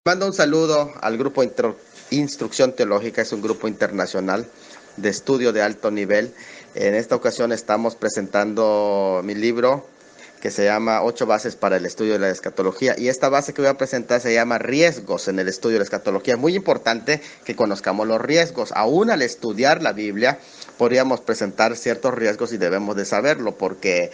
Mando un saludo al grupo Instrucción Teológica, es un grupo internacional de estudio de alto nivel. En esta ocasión estamos presentando mi libro que se llama 8 bases para el estudio de la escatología, y esta base que voy a presentar se llama riesgos en el estudio de la escatología. Es muy importante que conozcamos los riesgos. Aún al estudiar la Biblia podríamos presentar ciertos riesgos y debemos de saberlo, porque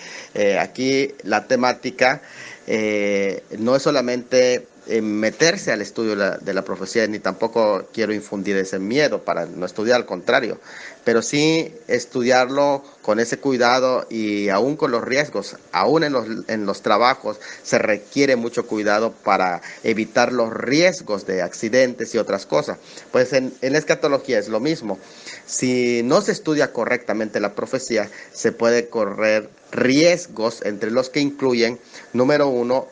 aquí la temática no es solamente meterse al estudio de la profecía, ni tampoco quiero infundir ese miedo para no estudiar, al contrario, pero sí estudiarlo con ese cuidado y aún con los riesgos. Aún en los trabajos se requiere mucho cuidado para evitar los riesgos de accidentes y otras cosas. Pues en la escatología es lo mismo. Si no se estudia correctamente la profecía, se puede correr riesgos, entre los que incluyen, número uno,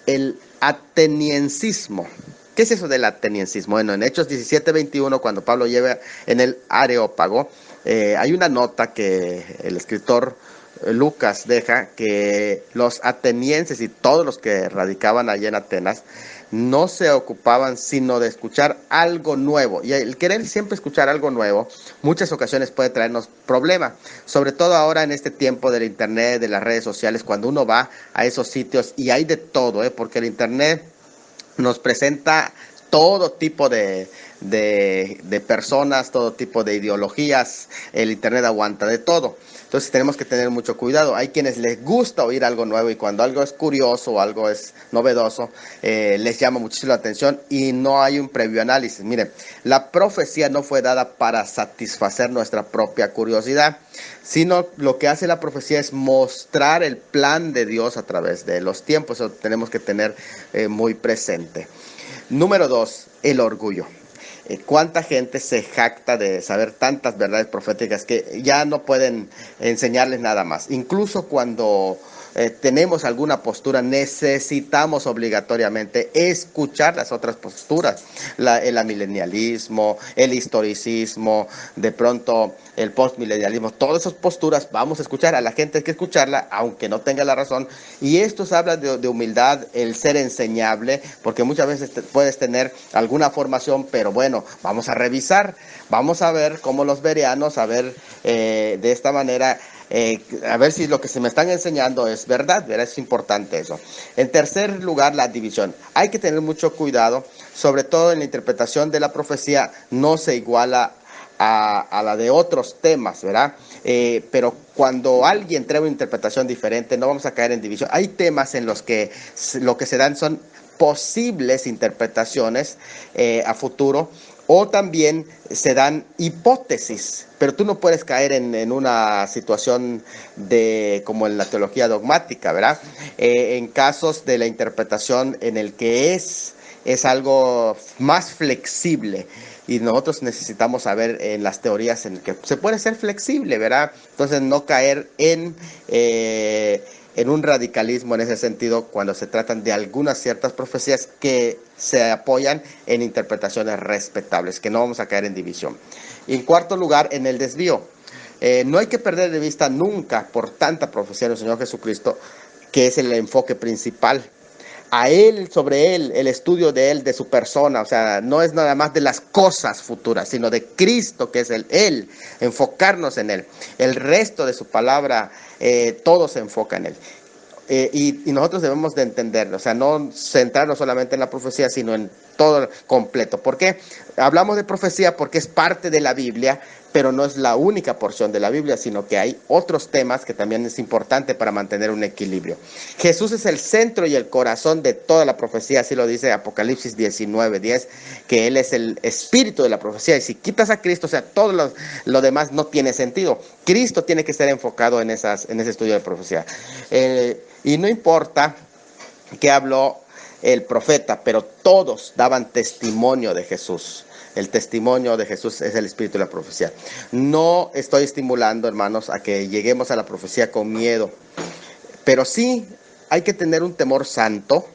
el ateniencismo. ¿Qué es eso del ateniencismo? Bueno, en Hechos 17:21, cuando Pablo lleva en el Areópago, hay una nota que el escritor Lucas deja, que los atenienses y todos los que radicaban allá en Atenas no se ocupaban sino de escuchar algo nuevo. Y el querer siempre escuchar algo nuevo, muchas ocasiones puede traernos problemas. Sobre todo ahora en este tiempo del internet, de las redes sociales, cuando uno va a esos sitios y hay de todo, porque el internet nos presenta todo tipo de personas, todo tipo de ideologías. El internet aguanta de todo. Entonces tenemos que tener mucho cuidado. Hay quienes les gusta oír algo nuevo, y cuando algo es curioso o algo es novedoso, les llama muchísimo la atención y no hay un previo análisis. Miren, la profecía no fue dada para satisfacer nuestra propia curiosidad, sino lo que hace la profecía es mostrar el plan de Dios a través de los tiempos. Eso tenemos que tener muy presente. Número 2, el orgullo. ¿Cuánta gente se jacta de saber tantas verdades proféticas que ya no pueden enseñarles nada más? Incluso cuando tenemos alguna postura, necesitamos obligatoriamente escuchar las otras posturas, el amilenialismo, el historicismo, de pronto el postmilenialismo. Todas esas posturas vamos a escuchar, a la gente hay que escucharla aunque no tenga la razón, y esto habla de humildad, el ser enseñable, porque muchas veces puedes tener alguna formación, pero bueno, vamos a revisar, vamos a ver cómo los bereanos, a ver de esta manera, a ver si lo que se me están enseñando es verdad, ¿verdad? Es importante eso. En tercer lugar, la división. Hay que tener mucho cuidado, sobre todo en la interpretación de la profecía, no se iguala a la de otros temas, ¿verdad? Pero cuando alguien trae una interpretación diferente, no vamos a caer en división. Hay temas en los que lo que se dan son posibles interpretaciones a futuro, o también se dan hipótesis, pero tú no puedes caer en una situación como en la teología dogmática, ¿verdad? En casos de la interpretación en el que es algo más flexible, y nosotros necesitamos saber en las teorías en que se puede ser flexible, ¿verdad? Entonces no caer en un radicalismo en ese sentido cuando se tratan de algunas ciertas profecías que se apoyan en interpretaciones respetables, que no vamos a caer en división. Y en cuarto lugar, en el desvío. No hay que perder de vista nunca, por tanta profecía del Señor Jesucristo, que es el enfoque principal. A Él, sobre Él, el estudio de Él, de su persona, o sea, no es nada más de las cosas futuras, sino de Cristo, que es Él, enfocarnos en Él. El resto de su palabra, todo se enfoca en Él. Y nosotros debemos de entenderlo, o sea, no centrarnos solamente en la profecía, sino en todo completo. ¿Por qué? Hablamos de profecía porque es parte de la Biblia, pero no es la única porción de la Biblia, sino que hay otros temas que también es importante para mantener un equilibrio. Jesús es el centro y el corazón de toda la profecía, así lo dice Apocalipsis 19:10, que Él es el espíritu de la profecía, y si quitas a Cristo, o sea, todo lo demás no tiene sentido. Cristo tiene que ser enfocado en ese estudio de profecía. Y no importa qué habló el profeta, pero todos daban testimonio de Jesús. El testimonio de Jesús es el espíritu de la profecía. No estoy estimulando, hermanos, a que lleguemos a la profecía con miedo, pero sí hay que tener un temor santo,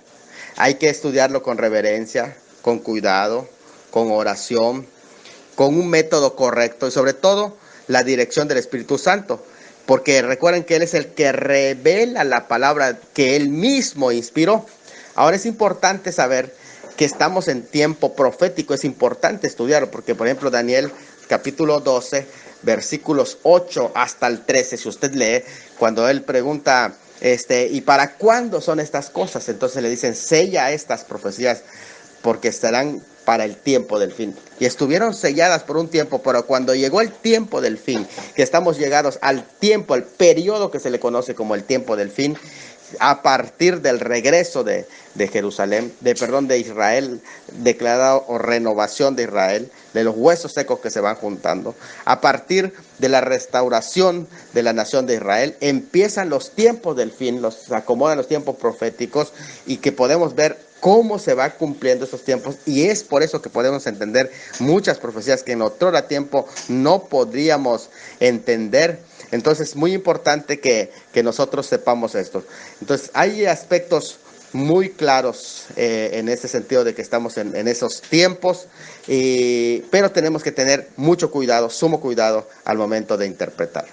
hay que estudiarlo con reverencia, con cuidado, con oración, con un método correcto y sobre todo la dirección del Espíritu Santo. Porque recuerden que Él es el que revela la palabra que Él mismo inspiró. Ahora es importante saber que estamos en tiempo profético. Es importante estudiarlo porque, por ejemplo, Daniel capítulo 12, versículos 8 hasta el 13, si usted lee, cuando él pregunta, ¿y para cuándo son estas cosas? Entonces le dicen, sella estas profecías porque estarán para el tiempo del fin. Y estuvieron selladas por un tiempo, pero cuando llegó el tiempo del fin, que estamos llegados al tiempo, al periodo que se le conoce como el tiempo del fin, a partir del regreso de Jerusalén, de Israel, declarado o renovación de Israel, de los huesos secos que se van juntando, a partir de la restauración de la nación de Israel, empiezan los tiempos del fin, los acomodan los tiempos proféticos y que podemos ver cómo se va cumpliendo esos tiempos, y es por eso que podemos entender muchas profecías que en otro tiempo no podríamos entender. Entonces es muy importante que nosotros sepamos esto. Entonces hay aspectos muy claros en ese sentido de que estamos en esos tiempos, pero tenemos que tener mucho cuidado, sumo cuidado al momento de interpretar.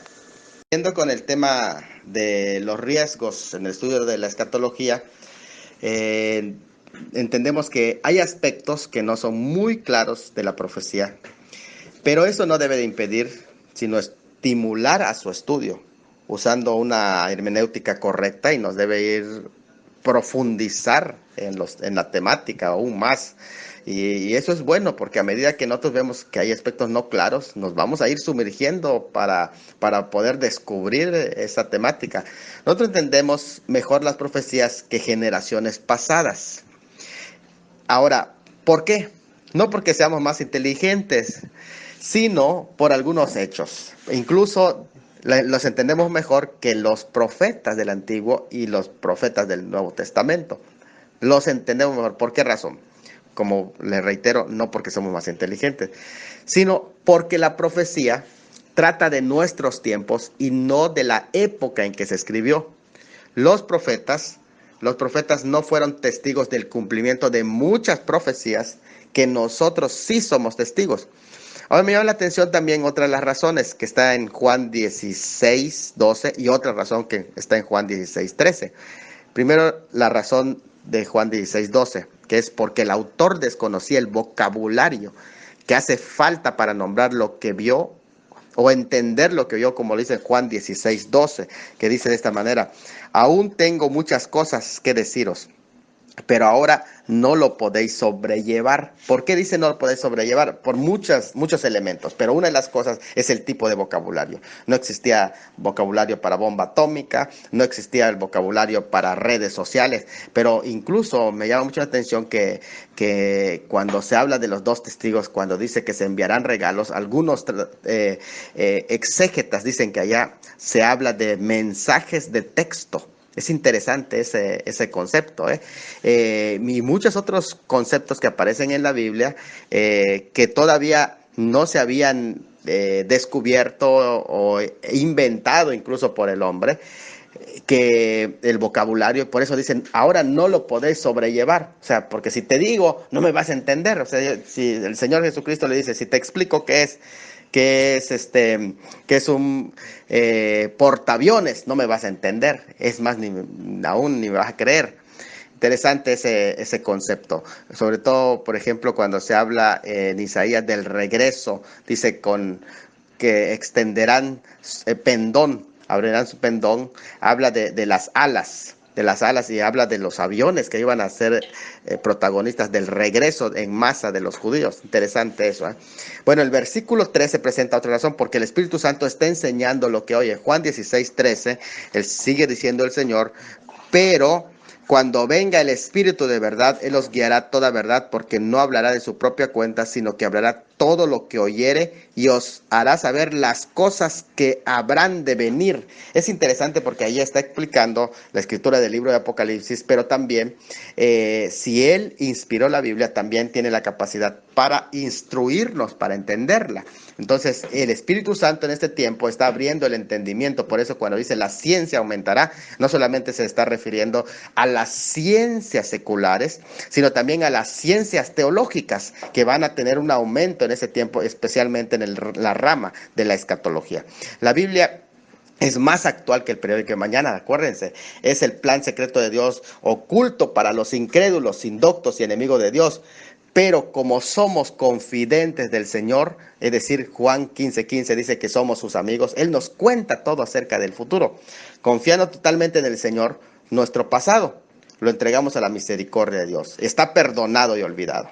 Siguiendo con el tema de los riesgos en el estudio de la escatología, entendemos que hay aspectos que no son muy claros de la profecía, pero eso no debe de impedir, sino estimular a su estudio, usando una hermenéutica correcta, y nos debe ir profundizar en la temática aún más. Y eso es bueno, porque a medida que nosotros vemos que hay aspectos no claros, nos vamos a ir sumergiendo para poder descubrir esa temática. Nosotros entendemos mejor las profecías que generaciones pasadas. Ahora, ¿por qué? No porque seamos más inteligentes, sino por algunos hechos. Incluso los entendemos mejor que los profetas del Antiguo y los profetas del Nuevo Testamento. Los entendemos mejor. ¿Por qué razón? Como les reitero, no porque somos más inteligentes, sino porque la profecía trata de nuestros tiempos y no de la época en que se escribió. Los profetas no fueron testigos del cumplimiento de muchas profecías que nosotros sí somos testigos. Ahora me llama la atención también otra de las razones que está en Juan 16, 12 y otra razón que está en Juan 16, 13. Primero, la razón de Juan 16, 12, que es porque el autor desconocía el vocabulario que hace falta para nombrar lo que vio o entender lo que vio, como lo dice Juan 16, 12, que dice de esta manera: aún tengo muchas cosas que deciros, pero ahora no lo podéis sobrellevar. ¿Por qué dice no lo podéis sobrellevar? Por muchos elementos, pero una de las cosas es el tipo de vocabulario. No existía vocabulario para bomba atómica, no existía el vocabulario para redes sociales, pero incluso me llama mucho la atención que cuando se habla de los dos testigos, cuando dice que se enviarán regalos, algunos exégetas dicen que allá se habla de mensajes de texto. Es interesante ese concepto, y muchos otros conceptos que aparecen en la Biblia que todavía no se habían descubierto o inventado incluso por el hombre, que el vocabulario, por eso dicen, ahora no lo podéis sobrellevar. O sea, porque si te digo, no me vas a entender. O sea, si el Señor Jesucristo le dice, si te explico qué es un portaaviones, no me vas a entender. Es más, aún ni me vas a creer. Interesante ese concepto. Sobre todo, por ejemplo, cuando se habla en Isaías del regreso, dice que extenderán pendón, abrirán su pendón, habla de las alas. Y habla de los aviones que iban a ser protagonistas del regreso en masa de los judíos. Interesante eso, ¿eh? Bueno, el versículo 13 presenta otra razón, porque el Espíritu Santo está enseñando lo que oye. Juan 16, 13, él sigue diciendo el Señor, pero cuando venga el Espíritu de verdad, Él os guiará toda verdad, porque no hablará de su propia cuenta, sino que hablará todo lo que oyere y os hará saber las cosas que habrán de venir. Es interesante porque ahí está explicando la escritura del libro de Apocalipsis, pero también si Él inspiró la Biblia, también tiene la capacidad para instruirnos, para entenderla. Entonces, el Espíritu Santo en este tiempo está abriendo el entendimiento. Por eso cuando dice la ciencia aumentará, no solamente se está refiriendo a las ciencias seculares, sino también a las ciencias teológicas que van a tener un aumento en ese tiempo, especialmente en la rama de la escatología. La Biblia Es más actual que el periódico de mañana, acuérdense. Es el plan secreto de Dios, oculto para los incrédulos, indoctos y enemigos de Dios. Pero como somos confidentes del Señor, es decir, Juan 15:15 dice que somos sus amigos, Él nos cuenta todo acerca del futuro. Confiando totalmente en el Señor, nuestro pasado lo entregamos a la misericordia de Dios. Está perdonado y olvidado.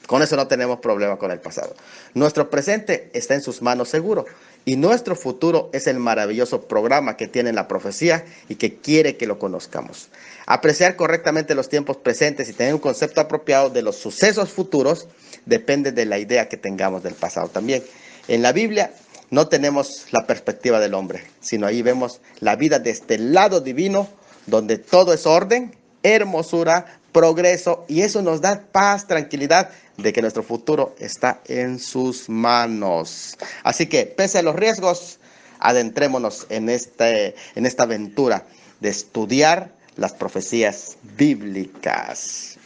Con eso no tenemos problema con el pasado. Nuestro presente está en sus manos seguro. Y nuestro futuro es el maravilloso programa que tiene la profecía y que quiere que lo conozcamos. Apreciar correctamente los tiempos presentes y tener un concepto apropiado de los sucesos futuros depende de la idea que tengamos del pasado también. En la Biblia no tenemos la perspectiva del hombre, sino ahí vemos la vida de este lado divino, donde todo es orden, hermosura, progreso, y eso nos da paz, tranquilidad de que nuestro futuro está en sus manos. Así que, pese a los riesgos, adentrémonos en esta aventura de estudiar las profecías bíblicas.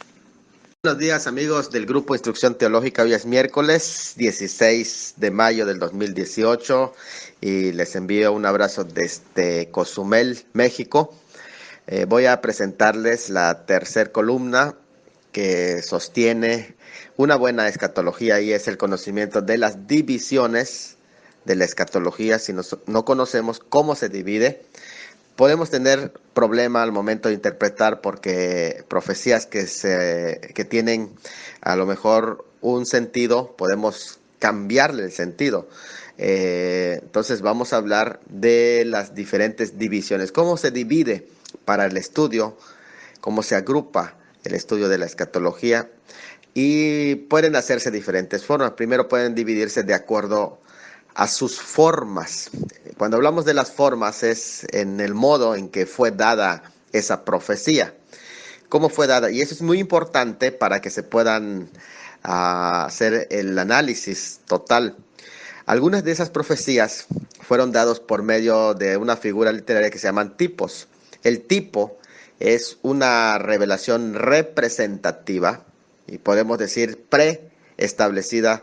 Buenos días, amigos del Grupo Instrucción Teológica. Hoy es miércoles 16 de mayo del 2018 y les envío un abrazo desde Cozumel, México. Voy a presentarles la tercera columna que sostiene una buena escatología, y es el conocimiento de las divisiones de la escatología. Si no conocemos cómo se divide, podemos tener problema al momento de interpretar, porque profecías que tienen a lo mejor un sentido, podemos cambiarle el sentido. Entonces vamos a hablar de las diferentes divisiones, cómo se divide para el estudio, cómo se agrupa el estudio de la escatología, y pueden hacerse diferentes formas. Primero, pueden dividirse de acuerdo a sus formas. Cuando hablamos de las formas, es en el modo en que fue dada esa profecía. ¿Cómo fue dada? Y eso es muy importante para que se puedan hacer el análisis total. Algunas de esas profecías fueron dadas por medio de una figura literaria que se llaman tipos. El tipo es una revelación representativa, y podemos decir preestablecida,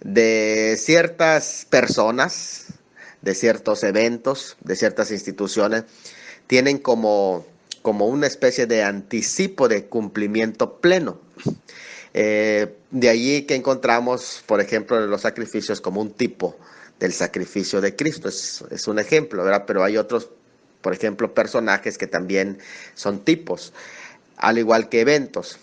de ciertas personas, de ciertos eventos, de ciertas instituciones. Tienen como una especie de anticipo de cumplimiento pleno. De allí que encontramos, por ejemplo, los sacrificios como un tipo del sacrificio de Cristo. Es un ejemplo, ¿verdad? Pero hay otros, por ejemplo, personajes que también son tipos, al igual que eventos.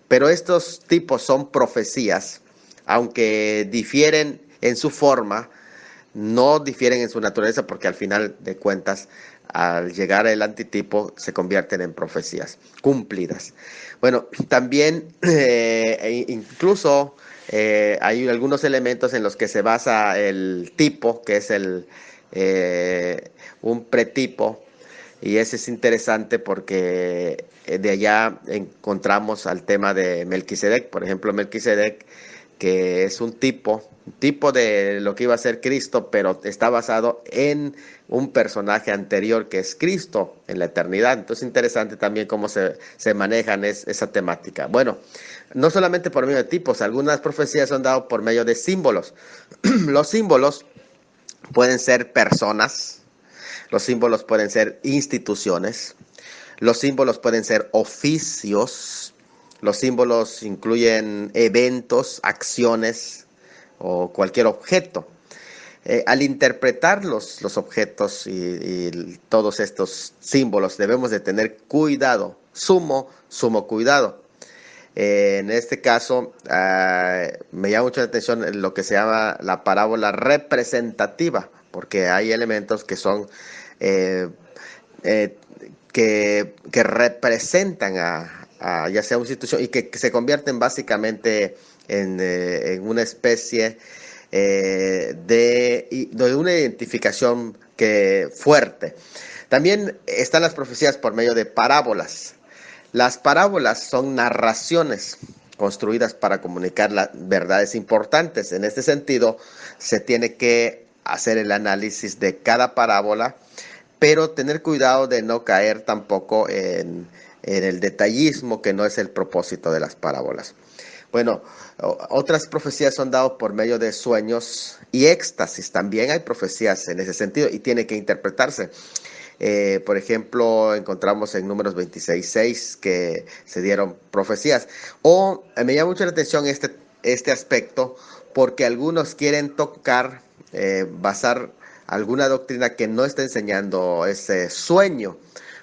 Pero estos tipos son profecías, aunque difieren en su forma, no difieren en su naturaleza, porque al final de cuentas, al llegar al antitipo, se convierten en profecías cumplidas. Bueno, también incluso hay algunos elementos en los que se basa el tipo, que es un pretipo, y ese es interesante porque de allá encontramos al tema de Melquisedec. Por ejemplo, Melquisedec, que es un tipo de lo que iba a ser Cristo, pero está basado en un personaje anterior que es Cristo en la eternidad. Entonces, interesante también cómo se manejan esa temática. Bueno, no solamente por medio de tipos, algunas profecías son dadas por medio de símbolos. Los símbolos pueden ser personas, los símbolos pueden ser instituciones, los símbolos pueden ser oficios, los símbolos incluyen eventos, acciones o cualquier objeto. Al interpretar los objetos y todos estos símbolos, debemos de tener cuidado, sumo cuidado. En este caso, me llama mucho la atención lo que se llama la parábola representativa, porque hay elementos que son que representan a ya sea una institución, y que se convierten básicamente en una especie de una identificación fuerte. También están las profecías por medio de parábolas. Las parábolas son narraciones construidas para comunicar las verdades importantes. En este sentido, se tiene que hacer el análisis de cada parábola, pero tener cuidado de no caer tampoco en el detallismo, que no es el propósito de las parábolas. Bueno, otras profecías son dadas por medio de sueños y éxtasis. También hay profecías en ese sentido y tiene que interpretarse. Por ejemplo, encontramos en Números 26:6 que se dieron profecías. Me llama mucho la atención este aspecto porque algunos quieren basar alguna doctrina que no está enseñando ese sueño.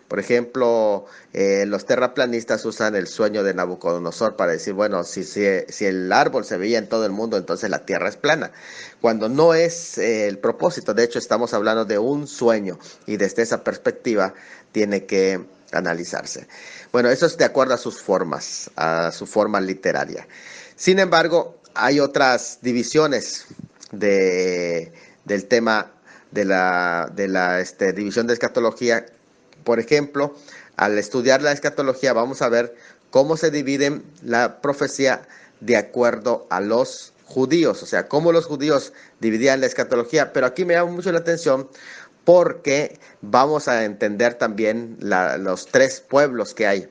Por ejemplo, los terraplanistas usan el sueño de Nabucodonosor para decir, bueno, si el árbol se veía en todo el mundo, entonces la tierra es plana. Cuando no es el propósito, de hecho estamos hablando de un sueño y desde esa perspectiva tiene que analizarse. Bueno, eso es de acuerdo a sus formas, a su forma literaria. Sin embargo, hay otras divisiones del tema de la división de escatología. Por ejemplo, al estudiar la escatología vamos a ver cómo se divide la profecía de acuerdo a los judíos, o sea, cómo los judíos dividían la escatología, pero aquí me llama mucho la atención porque vamos a entender también los tres pueblos que hay.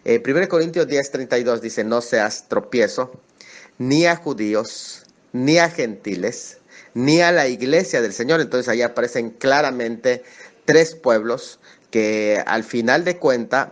1 Corintios 10:32 dice, no seas tropiezo ni a judíos, ni a gentiles, ni a la iglesia del Señor. Entonces ahí aparecen claramente tres pueblos que al final de cuentas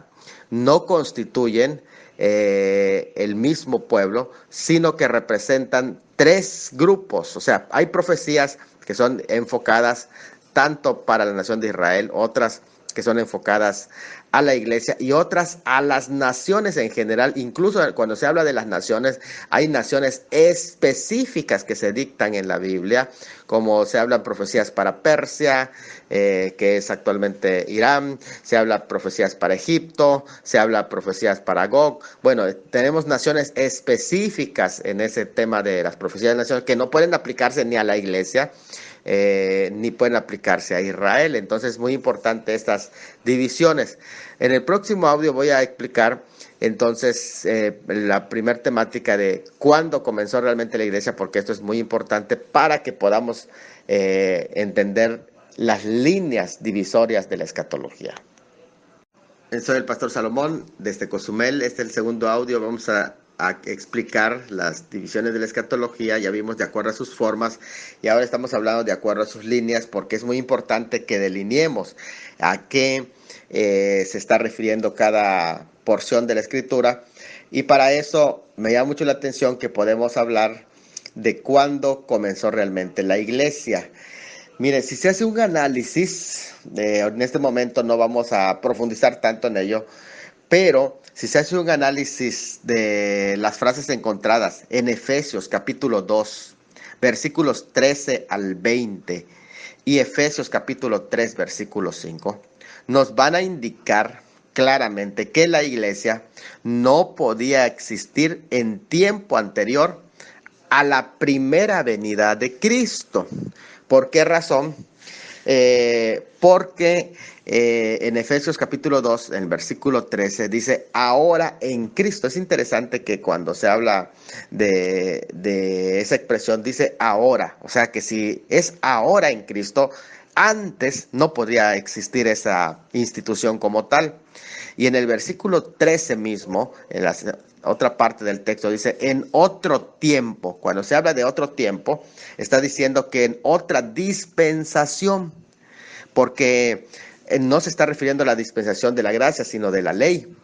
no constituyen el mismo pueblo, sino que representan tres grupos. O sea, hay profecías que son enfocadas tanto para la nación de Israel, otras que son enfocadas a la iglesia y otras a las naciones en general. Incluso cuando se habla de las naciones, hay naciones específicas que se dictan en la Biblia, como se hablan profecías para Persia, que es actualmente Irán, se habla profecías para Egipto, se habla profecías para Gog. Bueno, tenemos naciones específicas en ese tema de las profecías de naciones que no pueden aplicarse ni a la iglesia, ni pueden aplicarse a Israel. Entonces es muy importante estas divisiones. En el próximo audio voy a explicar entonces la primera temática de cuándo comenzó realmente la iglesia, porque esto es muy importante para que podamos entender las líneas divisorias de la escatología. Soy el pastor Salomón desde Cozumel. Este es el segundo audio. Vamos a explicar las divisiones de la escatología. Ya vimos de acuerdo a sus formas y ahora estamos hablando de acuerdo a sus líneas, porque es muy importante que delineemos a qué se está refiriendo cada porción de la escritura, y para eso me llama mucho la atención que podemos hablar de cuándo comenzó realmente la iglesia. Mire, si se hace un análisis, en este momento no vamos a profundizar tanto en ello, pero si se hace un análisis de las frases encontradas en Efesios capítulo 2, versículos 13 al 20 y Efesios capítulo 3, versículo 5, nos van a indicar claramente que la iglesia no podía existir en tiempo anterior a la primera venida de Cristo. ¿Por qué razón? Porque en Efesios capítulo 2, en el versículo 13, dice, ahora en Cristo. Es interesante que cuando se habla de esa expresión, dice ahora. O sea que si es ahora en Cristo, antes no podría existir esa institución como tal. Y en el versículo 13 mismo, en la otra parte del texto, dice, en otro tiempo. Cuando se habla de otro tiempo, está diciendo que en otra dispensación, porque no se está refiriendo a la dispensación de la gracia, sino de la ley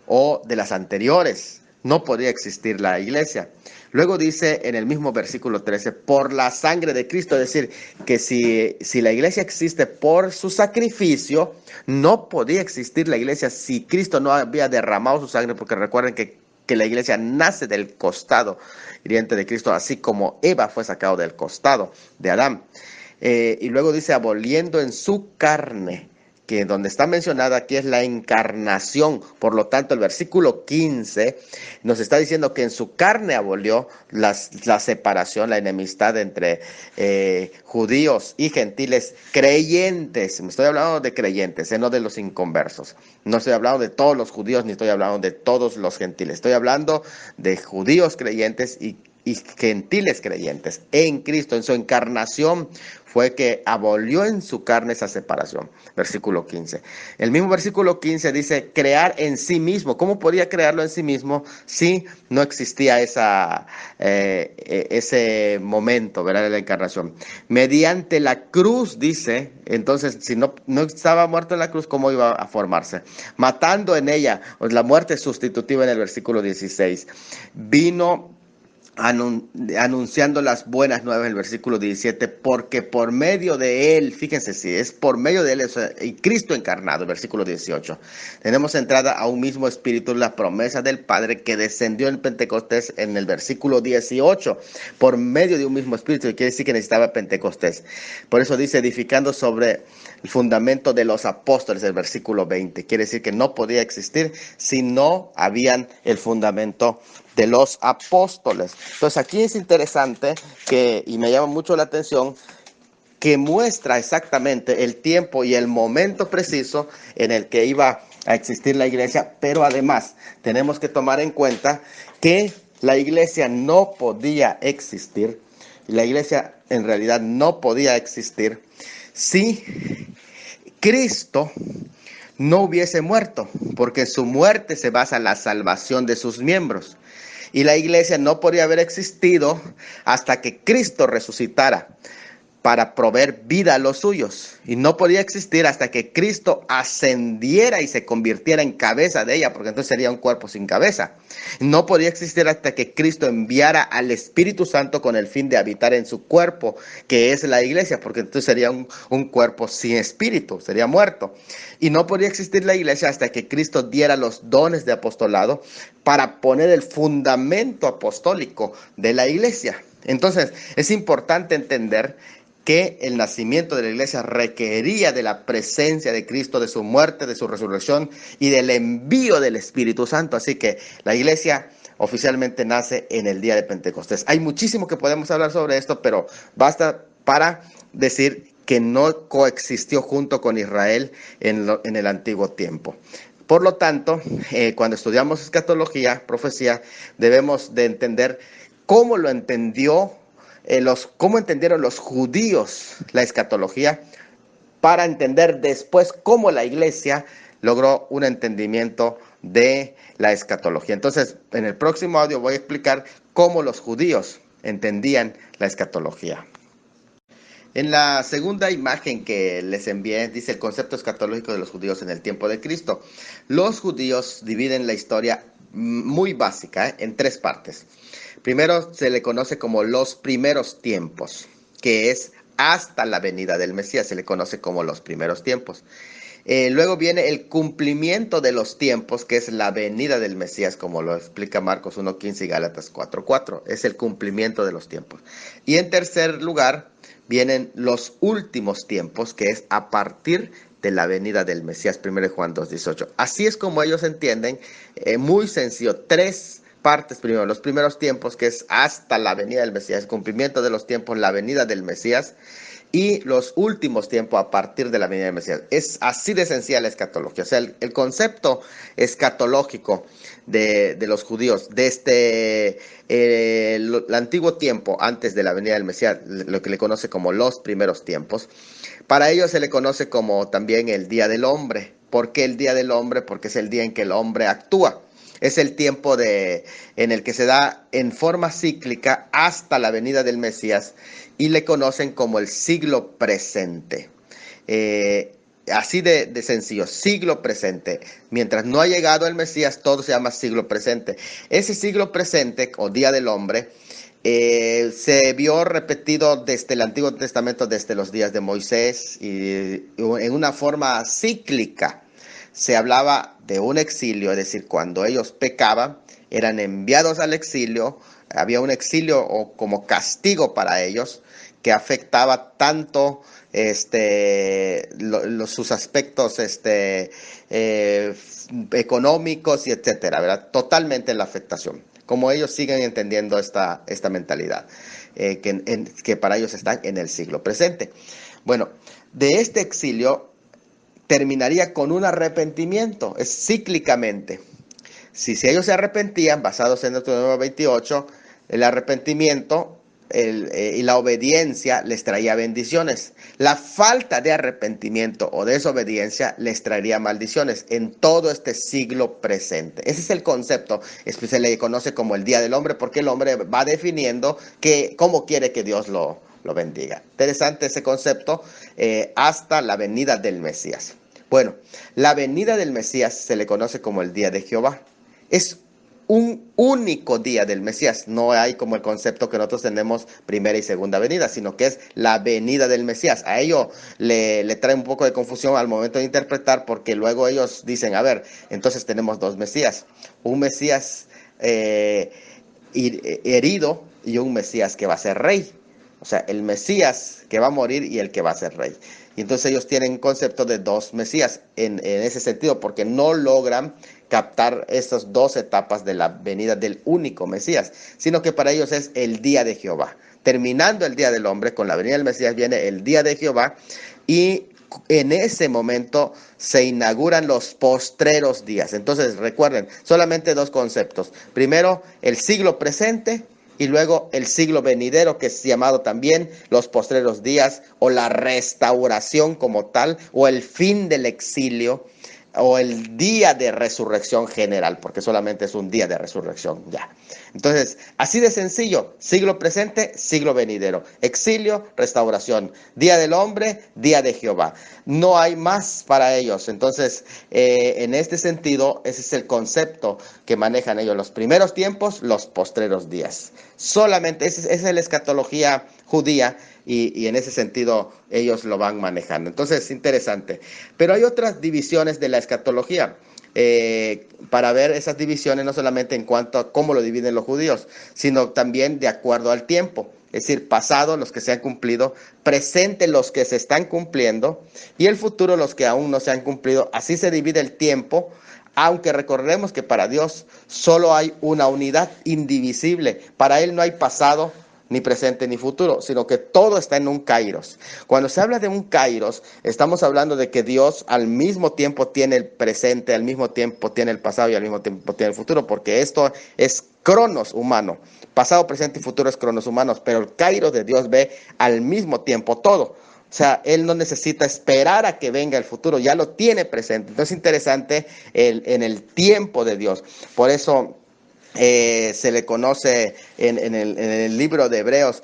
o de las anteriores. No podría existir la iglesia. Luego dice en el mismo versículo 13, por la sangre de Cristo, es decir, que si la iglesia existe por su sacrificio, no podía existir la iglesia si Cristo no había derramado su sangre, porque recuerden que la iglesia nace del costado hiriente de Cristo, así como Eva fue sacado del costado de Adán. Y luego dice, aboliendo en su carne, que donde está mencionada aquí es la encarnación. Por lo tanto, el versículo 15 nos está diciendo que en su carne abolió la separación, la enemistad entre judíos y gentiles creyentes. Me estoy hablando de creyentes, no de los inconversos. No estoy hablando de todos los judíos, ni estoy hablando de todos los gentiles. Estoy hablando de judíos creyentes y y gentiles creyentes. En Cristo, en su encarnación, fue que abolió en su carne esa separación. Versículo 15. El mismo versículo 15 dice, crear en sí mismo. ¿Cómo podía crearlo en sí mismo si no existía ese momento, ¿verdad?, de la encarnación? Mediante la cruz, dice, entonces, si no estaba muerto en la cruz, ¿cómo iba a formarse? Matando en ella, pues la muerte sustitutiva en el versículo 16. Vino anunciando las buenas nuevas en el versículo 17, porque por medio de él, fíjense si es por medio de él, y Cristo encarnado, el versículo 18, tenemos entrada a un mismo espíritu, la promesa del Padre que descendió en Pentecostés en el versículo 18, por medio de un mismo espíritu, quiere decir que necesitaba Pentecostés. Por eso dice, edificando sobre el fundamento de los apóstoles, el versículo 20, quiere decir que no podía existir si no habían el fundamento de los apóstoles. Entonces aquí es interesante y me llama mucho la atención que muestra exactamente el tiempo y el momento preciso en el que iba a existir la iglesia, pero además tenemos que tomar en cuenta que la iglesia no podía existir, la iglesia en realidad no podía existir si Cristo no hubiese muerto, porque su muerte se basa en la salvación de sus miembros. Y la iglesia no podría haber existido hasta que Cristo resucitara para proveer vida a los suyos. Y no podía existir hasta que Cristo ascendiera y se convirtiera en cabeza de ella, porque entonces sería un cuerpo sin cabeza. No podía existir hasta que Cristo enviara al Espíritu Santo con el fin de habitar en su cuerpo, que es la iglesia, porque entonces sería un cuerpo sin espíritu, sería muerto. Y no podía existir la iglesia hasta que Cristo diera los dones de apostolado para poner el fundamento apostólico de la iglesia. Entonces, es importante entender que el nacimiento de la iglesia requería de la presencia de Cristo, de su muerte, de su resurrección y del envío del Espíritu Santo. Así que la iglesia oficialmente nace en el día de Pentecostés. Hay muchísimo que podemos hablar sobre esto, pero basta para decir que no coexistió junto con Israel en el antiguo tiempo. Por lo tanto, cuando estudiamos escatología, profecía, debemos de entender cómo lo entendió cómo entendieron los judíos la escatología, para entender después cómo la iglesia logró un entendimiento de la escatología. Entonces, en el próximo audio voy a explicar cómo los judíos entendían la escatología. En la segunda imagen que les envié, dice el concepto escatológico de los judíos en el tiempo de Cristo. Los judíos dividen la historia muy básica en tres partes. Primero se le conoce como los primeros tiempos, que es hasta la venida del Mesías, se le conoce como los primeros tiempos. Luego viene el cumplimiento de los tiempos, que es la venida del Mesías, como lo explica Marcos 1:15 y Gálatas 4:4. Es el cumplimiento de los tiempos. Y en tercer lugar vienen los últimos tiempos, que es a partir de la venida del Mesías, 1 Juan 2:18. Así es como ellos entienden, muy sencillo, tres partes primero. Los primeros tiempos, que es hasta la venida del Mesías, el cumplimiento de los tiempos, la venida del Mesías, y los últimos tiempos a partir de la venida del Mesías. Es así de esencial la escatología. O sea, el concepto escatológico de los judíos desde el antiguo tiempo, antes de la venida del Mesías, lo que le conoce como los primeros tiempos, para ellos se le conoce como también el Día del Hombre. ¿Por qué el Día del Hombre? Porque es el día en que el hombre actúa. Es el tiempo en el que se da en forma cíclica hasta la venida del Mesías, y le conocen como el siglo presente. Así de sencillo, siglo presente. Mientras no ha llegado el Mesías, todo se llama siglo presente. Ese siglo presente, o Día del Hombre, se vio repetido desde el Antiguo Testamento, desde los días de Moisés, y en una forma cíclica. Se hablaba de un exilio, es decir, cuando ellos pecaban, eran enviados al exilio. Había un exilio o como castigo para ellos, que afectaba tanto sus aspectos económicos y etcétera, ¿verdad? Totalmente la afectación. Como ellos siguen entendiendo esta mentalidad, que para ellos están en el siglo presente. Bueno, de este exilio terminaría con un arrepentimiento, es cíclicamente. Si ellos se arrepentían, basados en Deuteronomio 28, El arrepentimiento y la obediencia les traía bendiciones. La falta de arrepentimiento o desobediencia les traería maldiciones en todo este siglo presente. Ese es el concepto, se le conoce como el Día del Hombre, porque el hombre va definiendo cómo quiere que Dios lo bendiga. Interesante ese concepto hasta la venida del Mesías. Bueno, la venida del Mesías se le conoce como el Día de Jehová. Es un único día del Mesías. No hay como el concepto que nosotros tenemos primera y segunda venida, sino que es la venida del Mesías. A ello le trae un poco de confusión al momento de interpretar, porque luego ellos dicen, a ver, entonces tenemos dos Mesías. Un Mesías herido y un Mesías que va a ser rey. O sea, el Mesías que va a morir y el que va a ser rey. Y entonces ellos tienen concepto de dos Mesías en ese sentido, porque no logran captar estas dos etapas de la venida del único Mesías, sino que para ellos es el día de Jehová. Terminando el día del hombre, con la venida del Mesías viene el día de Jehová, y en ese momento se inauguran los postreros días. Entonces recuerden, solamente dos conceptos. Primero, el siglo presente, y luego el siglo venidero, que es llamado también los postreros días, o la restauración como tal, o el fin del exilio, o el día de resurrección general, porque solamente es un día de resurrección ya. Entonces, así de sencillo: siglo presente, siglo venidero, exilio, restauración, día del hombre, día de Jehová. No hay más para ellos. Entonces, en este sentido, ese es el concepto que manejan ellos: los primeros tiempos, los postreros días. Solamente esa es la escatología judía, y en ese sentido ellos lo van manejando. Entonces es interesante. Pero hay otras divisiones de la escatología. Para ver esas divisiones, no solamente en cuanto a cómo lo dividen los judíos, sino también de acuerdo al tiempo. Es decir, pasado, los que se han cumplido; presente, los que se están cumpliendo; y el futuro, los que aún no se han cumplido. Así se divide el tiempo, aunque recordemos que para Dios solo hay una unidad indivisible. Para Él no hay pasado, ni presente, ni futuro, sino que todo está en un kairos. Cuando se habla de un kairos, estamos hablando de que Dios al mismo tiempo tiene el presente, al mismo tiempo tiene el pasado y al mismo tiempo tiene el futuro, porque esto es cronos humano. Pasado, presente y futuro es cronos humanos, pero el kairos de Dios ve al mismo tiempo todo. O sea, Él no necesita esperar a que venga el futuro, ya lo tiene presente. Entonces es interesante en el tiempo de Dios. Por eso se le conoce en el libro de Hebreos,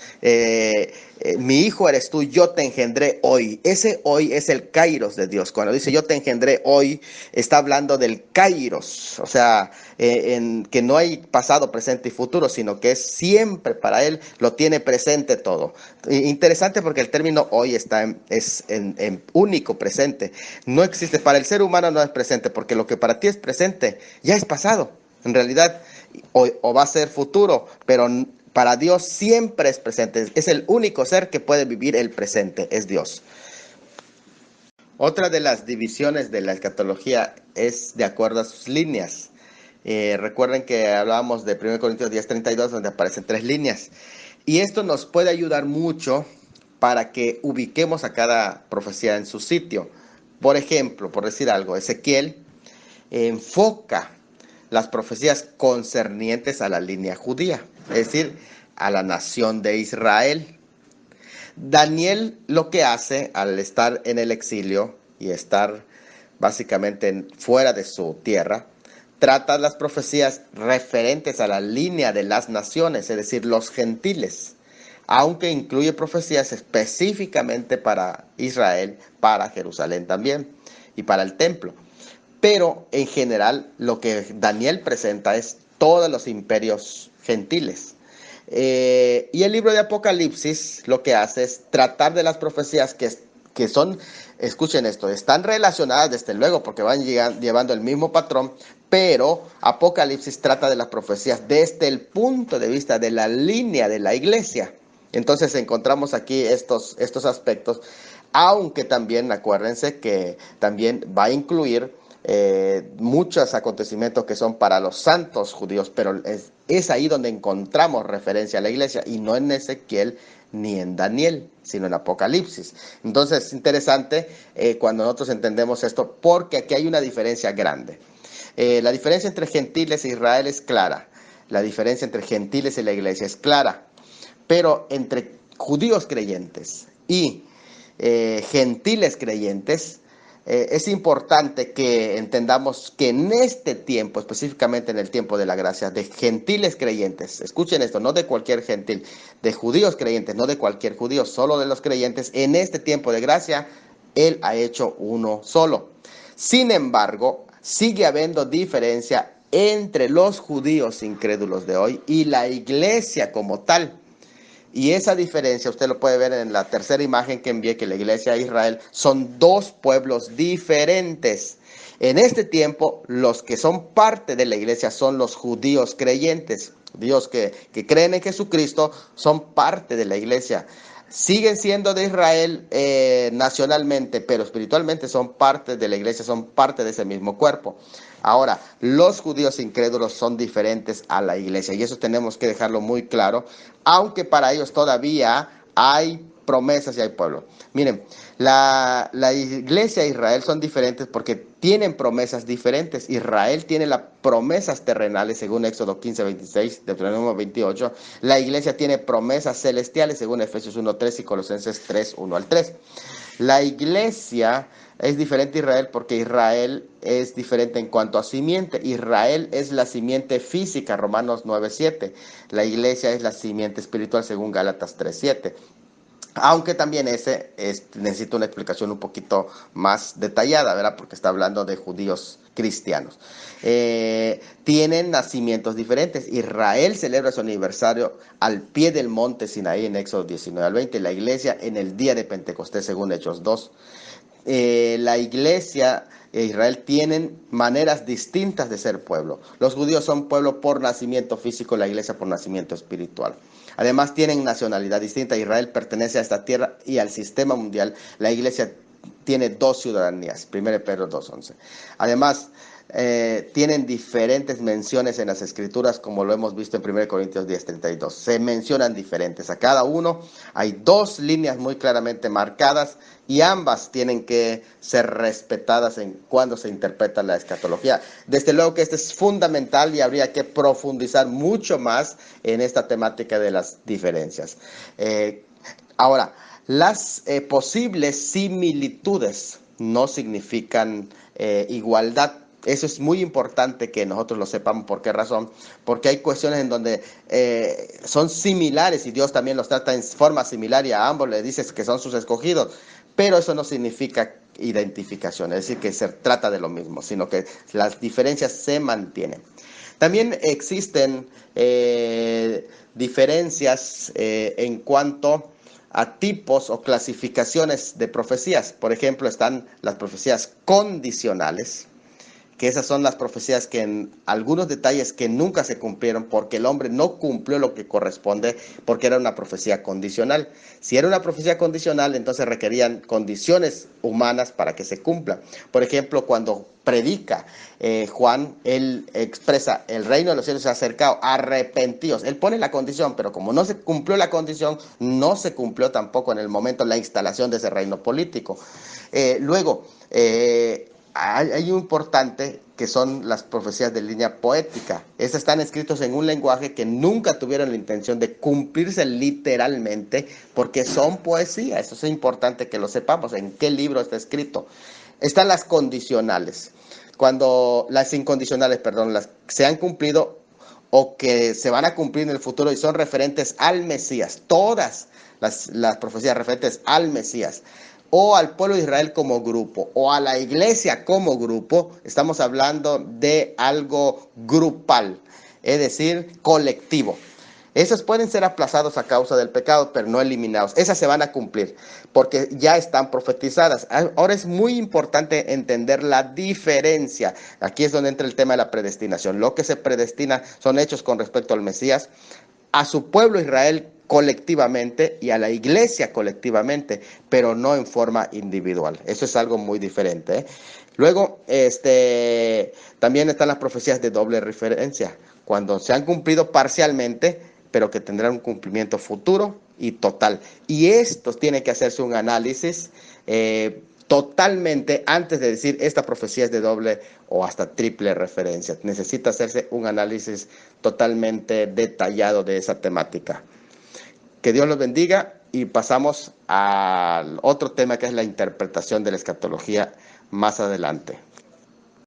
mi hijo eres tú, yo te engendré hoy. Ese hoy es el kairos de Dios. Cuando dice yo te engendré hoy, está hablando del kairos. O sea, que no hay pasado, presente y futuro, sino que es siempre para Él, lo tiene presente todo. Interesante, porque el término hoy es en único presente. No existe, para el ser humano no es presente, porque lo que para ti es presente ya es pasado. En realidad, o va a ser futuro, pero para Dios siempre es presente. Es el único ser que puede vivir el presente, es Dios. Otra de las divisiones de la escatología es de acuerdo a sus líneas. Recuerden que hablábamos de 1 Corintios 10:32, donde aparecen 3 líneas. Y esto nos puede ayudar mucho para que ubiquemos a cada profecía en su sitio. Por ejemplo, por decir algo, Ezequiel enfoca las profecías concernientes a la línea judía, es decir, a la nación de Israel. Daniel lo que hace al estar en el exilio y estar básicamente fuera de su tierra, trata las profecías referentes a la línea de las naciones, es decir, los gentiles, aunque incluye profecías específicamente para Israel, para Jerusalén también y para el templo. Pero en general lo que Daniel presenta es todos los imperios gentiles. Y el libro de Apocalipsis lo que hace es tratar de las profecías que son, escuchen esto, están relacionadas desde luego porque van llevando el mismo patrón, pero Apocalipsis trata de las profecías desde el punto de vista de la línea de la iglesia. Entonces encontramos aquí estos aspectos, aunque también acuérdense que también va a incluir muchos acontecimientos que son para los santos judíos, pero es ahí donde encontramos referencia a la iglesia, y no en Ezequiel ni en Daniel, sino en Apocalipsis. Entonces es interesante cuando nosotros entendemos esto, porque aquí hay una diferencia grande. La diferencia entre gentiles e Israel es clara. La diferencia entre gentiles y la iglesia es clara, pero entre judíos creyentes y gentiles creyentes, es importante que entendamos que en este tiempo, específicamente en el tiempo de la gracia, de gentiles creyentes, escuchen esto, no de cualquier gentil, de judíos creyentes, no de cualquier judío, solo de los creyentes, en este tiempo de gracia, Él ha hecho uno solo. Sin embargo, sigue habiendo diferencia entre los judíos incrédulos de hoy y la iglesia como tal. Y esa diferencia usted lo puede ver en la tercera imagen que envié, que la iglesia de Israel son dos pueblos diferentes. En este tiempo, los que son parte de la iglesia son los judíos creyentes. Dios que creen en Jesucristo son parte de la iglesia. Siguen siendo de Israel nacionalmente, pero espiritualmente son parte de la iglesia, son parte de ese mismo cuerpo. Ahora, los judíos incrédulos son diferentes a la iglesia y eso tenemos que dejarlo muy claro, aunque para ellos todavía hay promesas y hay pueblo. Miren, la iglesia e Israel son diferentes porque tienen promesas diferentes. Israel tiene las promesas terrenales según Éxodo 15:26, Deuteronomio 28. La iglesia tiene promesas celestiales según Efesios 1:3 y Colosenses 3:1-3. La iglesia es diferente a Israel porque Israel es diferente en cuanto a simiente. Israel es la simiente física, Romanos 9:7. La iglesia es la simiente espiritual según Gálatas 3:7. Aunque también necesita una explicación un poquito más detallada, ¿verdad? Porque está hablando de judíos cristianos. Tienen nacimientos diferentes. Israel celebra su aniversario al pie del monte Sinaí en Éxodo 19-20. La iglesia en el día de Pentecostés según Hechos 2. La iglesia e Israel tienen maneras distintas de ser pueblo. Los judíos son pueblo por nacimiento físico, la iglesia por nacimiento espiritual. Además tienen nacionalidad distinta. Israel pertenece a esta tierra y al sistema mundial. La iglesia tiene dos ciudadanías, 1 Pedro 2:11. Además, tienen diferentes menciones en las escrituras, como lo hemos visto en 1 Corintios 10:32. Se mencionan diferentes. A cada uno hay dos líneas muy claramente marcadas y ambas tienen que ser respetadas en cuando se interpreta la escatología. Desde luego que esto es fundamental y habría que profundizar mucho más en esta temática de las diferencias. Ahora, las posibles similitudes no significan igualdad. Eso es muy importante que nosotros lo sepamos. ¿Por qué razón? Porque hay cuestiones en donde son similares y Dios también los trata en forma similar y a ambos le dice que son sus escogidos. Pero eso no significa identificación, es decir, que se trata de lo mismo, sino que las diferencias se mantienen. También existen diferencias en cuanto a tipos o clasificaciones de profecías. Por ejemplo, están las profecías condicionales, que esas son las profecías que en algunos detalles que nunca se cumplieron porque el hombre no cumplió lo que corresponde porque era una profecía condicional. Si era una profecía condicional, entonces requerían condiciones humanas para que se cumpla. Por ejemplo, cuando predica Juan, él expresa, el reino de los cielos se ha acercado, arrepentidos. Él pone la condición, pero como no se cumplió la condición, no se cumplió tampoco en el momento la instalación de ese reino político. Luego, hay un importante que son las profecías de línea poética. Estas están escritos en un lenguaje que nunca tuvieron la intención de cumplirse literalmente porque son poesía. Eso es importante que lo sepamos. ¿En qué libro está escrito? Están las condicionales. Cuando las incondicionales, perdón, las se han cumplido o que se van a cumplir en el futuro y son referentes al Mesías. Todas las profecías referentes al Mesías o al pueblo de Israel como grupo, o a la iglesia como grupo, estamos hablando de algo grupal, es decir, colectivo. Esos pueden ser aplazados a causa del pecado, pero no eliminados. Esas se van a cumplir, porque ya están profetizadas. Ahora es muy importante entender la diferencia. Aquí es donde entra el tema de la predestinación. Lo que se predestina son hechos con respecto al Mesías, a su pueblo Israel colectivamente y a la iglesia colectivamente, pero no en forma individual. Eso es algo muy diferente, ¿eh? Luego, también están las profecías de doble referencia, cuando se han cumplido parcialmente, pero que tendrán un cumplimiento futuro y total. Y esto tiene que hacerse un análisis totalmente antes de decir esta profecía es de doble o hasta triple referencia. Necesita hacerse un análisis totalmente detallado de esa temática. Que Dios los bendiga y pasamos al otro tema que es la interpretación de la escatología más adelante.